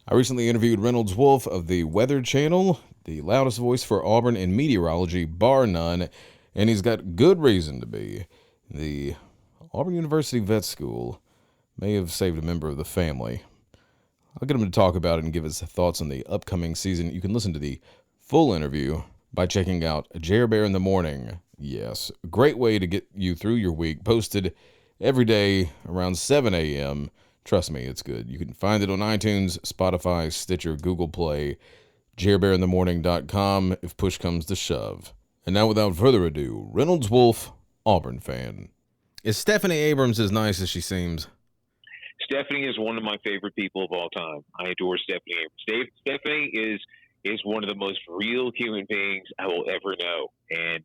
I recently interviewed Reynolds Wolf of the Weather Channel, the loudest voice for Auburn in meteorology, bar none, and he's got good reason to be. The Auburn University Vet School may have saved a member of the family. I'll get him to talk about it and give his thoughts on the upcoming season. You can listen to the full interview by checking out Jer Bear in the Morning. Yes, a great way to get you through your week. Posted every day around 7 a.m. Trust me, it's good. You can find it on iTunes, Spotify, Stitcher, Google Play, jerbearinthemorning.com if push comes to shove. And now, without further ado, Reynolds Wolf, Auburn fan. Is Stephanie Abrams as nice as she seems? Stephanie is one of my favorite people of all time. I adore Stephanie Abrams. Stephanie is one of the most real human beings I will ever know, and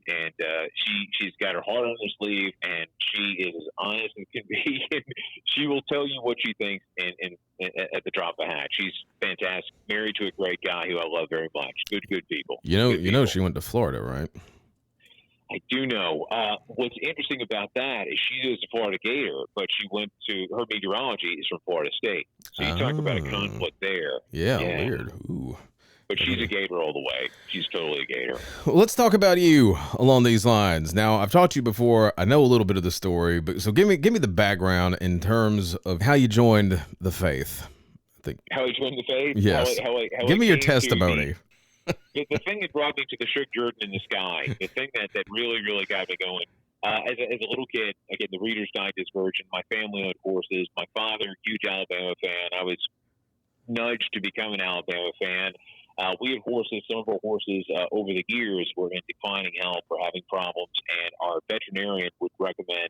she's got her heart on her sleeve, and she is as honest as can be. She will tell you what she thinks, and at the drop of a hat. She's fantastic. Married to a great guy who I love very much. Good people. You know, she went to Florida, right? I do know. What's interesting about that is she is a Florida Gator, but she went to her meteorology is from Florida State. So you talk about a conflict there. Yeah. Weird. Ooh. But she's a Gator all the way. She's totally a Gator. Well, let's talk about you along these lines. Now, I've talked to you before. I know a little bit of the story, but so give me the background in terms of how you joined the faith. How you joined the faith? Yes. Give me your testimony. The thing that brought me to the Shook Jordan in the sky, the thing that really, really got me going. As a little kid, again, the Reader's Digest version, my family owned horses. My father, huge Alabama fan. I was nudged to become an Alabama fan. We had horses. Some of our horses over the years were in declining health or having problems, and our veterinarian would recommend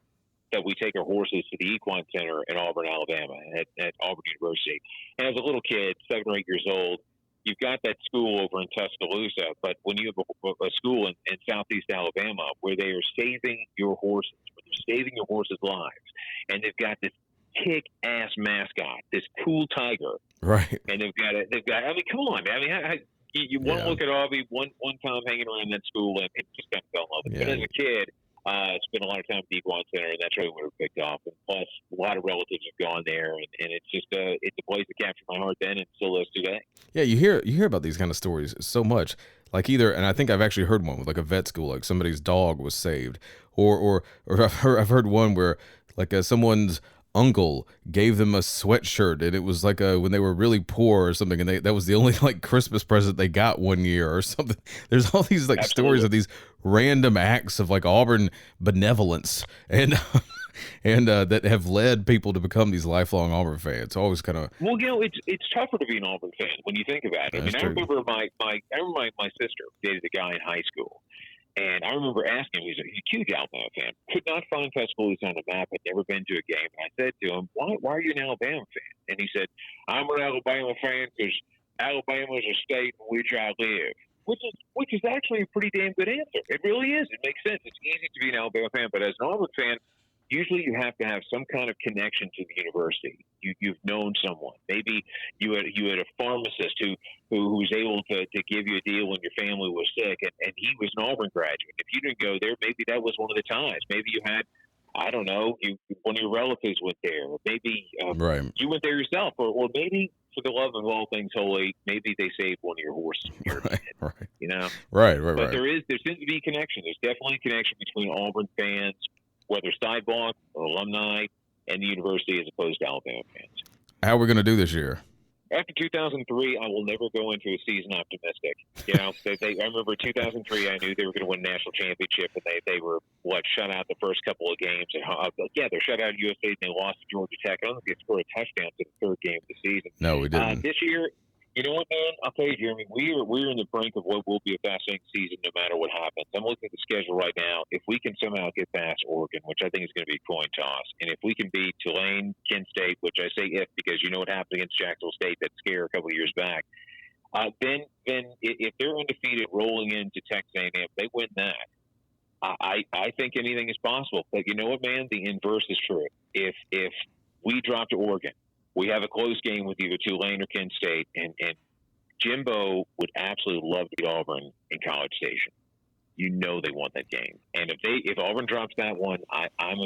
that we take our horses to the Equine Center in Auburn, Alabama, at Auburn University. And as a little kid, 7 or 8 years old, you've got that school over in Tuscaloosa, but when you have a school in southeast Alabama where they are saving your horses, where they're saving your horses' lives, and they've got this kick-ass mascot, this cool tiger, right? And they've got. I mean, come on, man. I mean, you want to look at Aubie one time hanging around that school and just kind of fell in love with it. But as a kid, spent a lot of time at the Equine Center, and that's really where it picked off. And plus, a lot of relatives have gone there, and it's just it's a place that captured my heart then, and still is today. Yeah, you hear about these kind of stories so much. Like and I think I've actually heard one with like a vet school, like somebody's dog was saved, or I've heard one where like someone's uncle gave them a sweatshirt, and it was like when they were really poor or something, and that was the only like Christmas present they got one year or something. There's all these like Absolutely. Stories of these random acts of like Auburn benevolence and that have led people to become these lifelong Auburn fans. Always kind of it's tougher to be an Auburn fan when you think about it. I mean, I remember my sister dated a guy in high school. And I remember asking him, he's a huge Alabama fan, could not find Tuscaloosa on the map, had never been to a game. And I said to him, why are you an Alabama fan? And he said, I'm an Alabama fan because Alabama is a state in which I live, which is actually a pretty damn good answer. It really is. It makes sense. It's easy to be an Alabama fan, but as an Auburn fan, usually you have to have some kind of connection to the university. You've known someone. Maybe you had a pharmacist who was able to give you a deal when your family was sick, and he was an Auburn graduate. If you didn't go there, maybe that was one of the ties. Maybe you had, I don't know, one of your relatives went there, or maybe you went there yourself, or maybe for the love of all things holy, maybe they saved one of your horses. Right. You know? Right. But there seems to be a connection. There's definitely a connection between Auburn fans, whether sidewalk or alumni, and the university as opposed to Alabama fans. How are we going to do this year? After 2003, I will never go into a season optimistic. You know, I remember 2003, I knew they were going to win national championship, and they were, shut out the first couple of games. And they're shut out at USA, and they lost to Georgia Tech. I don't think they scored a touchdown to the third game of the season. No, we didn't. This year, you know what, man? I'll tell you, Jeremy, we're in the brink of what will be a fascinating season no matter what happens. I'm looking at the schedule right now. If we can somehow get past Oregon, which I think is going to be a coin toss, and if we can beat Tulane, Kent State, which I say if because you know what happened against Jacksonville State, that scare a couple of years back, then if they're undefeated rolling into Texas A&M, they win that. I think anything is possible. But you know what, man? The inverse is true. If we drop to Oregon, we have a close game with either Tulane or Kent State, and Jimbo would absolutely love to beat Auburn in College Station. You know they want that game, and if Auburn drops that one, I'm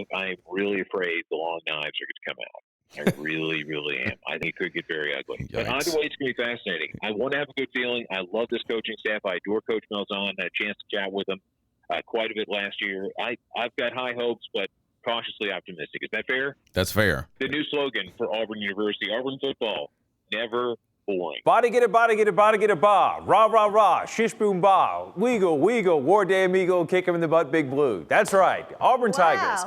really afraid the long knives are going to come out. I really, really am. I think it could get very ugly. Yikes. But either way, it's going to be fascinating. I want to have a good feeling. I love this coaching staff. I adore Coach Malzahn. I had a chance to chat with him quite a bit last year. I've got high hopes, but cautiously optimistic. Is that fair? That's fair. The new slogan for Auburn University, Auburn football, never boring. Body get it, body get it, body get it, ba. Rah, rah, rah. Shish, boom, ba. Weagle, weagle. War day, amigo. Kick him in the butt, big blue. That's right. Auburn Tigers.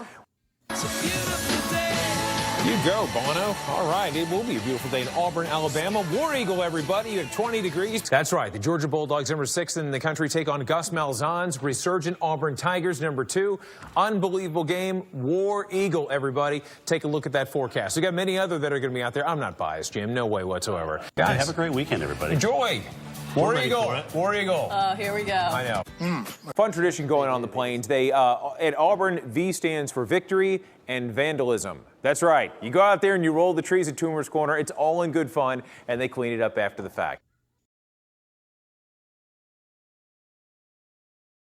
You go, Bono. All right, it will be a beautiful day in Auburn, Alabama. War Eagle, everybody, at 20 degrees. That's right. The Georgia Bulldogs, number 6 in the country, take on Gus Malzahn's resurgent Auburn Tigers, number 2. Unbelievable game. War Eagle, everybody. Take a look at that forecast. We got many other that are going to be out there. I'm not biased, Jim. No way whatsoever. Guys, have a great weekend, everybody. Enjoy. War Eagle. War Eagle. Oh, here we go. I know. Fun tradition going on the Plains. They at Auburn, V stands for victory and vandalism. That's right. You go out there and you roll the trees at Toomer's Corner. It's all in good fun, and they clean it up after the fact.